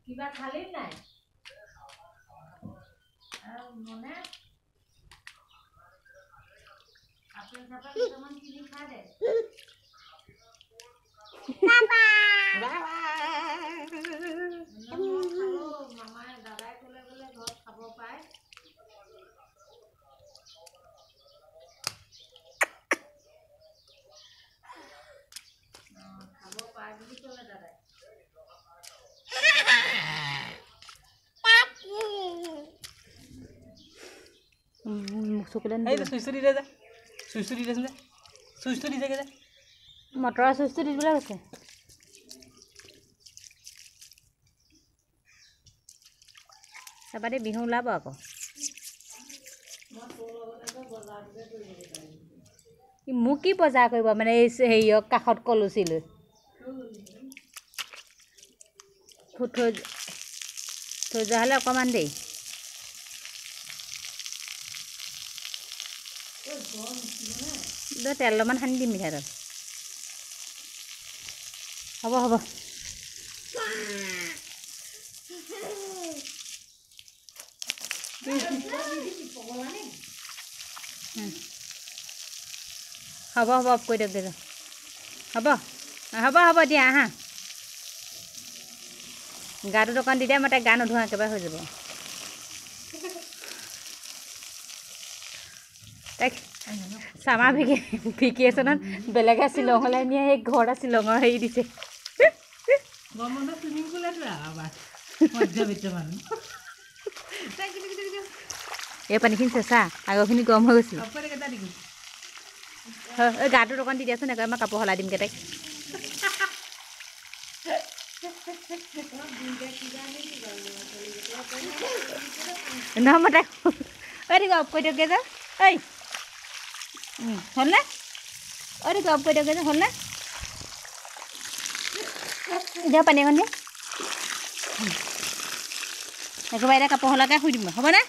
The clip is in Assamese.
কিবা খালি নাই মনে আপেল চাপেল কেইটামান কিনি খাই দে বাবা মামাই দাদাই ক'লে বোলে ঘৰত খাব পায় খাব পায় বুলি ক'লে দাদাই মটৰৰ চুইচটো দি দিবলৈ কৈছে তাৰপৰা বিহু ওলাব আকৌ মোক কি বজাৰ কৰিব মানে এই হেৰিয়ক কাষত কলচি লৈ থৈ যোৱা হ'লে অকণমান দেই তেল অলপমান সানি দিম মিঠাইত হ'ব হ'ব হ'ব হ'ব অফ কৰি দিয়ক দে হ'ব হ'ব হ'ব দিয়া আহা গাটো অকণ দি দিয়া মই তাইক গা নোধোৱা একেবাৰে হৈ যাব তাইক চামাৰ ভেকেশ্যনত বেলেগে শ্বিলঙলৈ নিয়ে সেই ঘৰত শ্বিলঙৰ হেৰি দিছে এই পানীখিনি চেঁচা আগৰখিনি গৰম হৈ গৈছিল গাটোত অকণ দি দিয়াচোন একেবাৰে মই কাপোৰ সলাই দিমগৈ তাইক নহয় মই তাইক ঠিক অফ কৰি দিয়কগৈ যে ঐ হ'লনে ঠিক অফ কৰি দিয়কগৈ যে হ'লনে এতিয়া পানী অকণ দিয়া একেবাৰে এতিয়া কাপোৰ সলাকৈ শুই দিম হ'বনে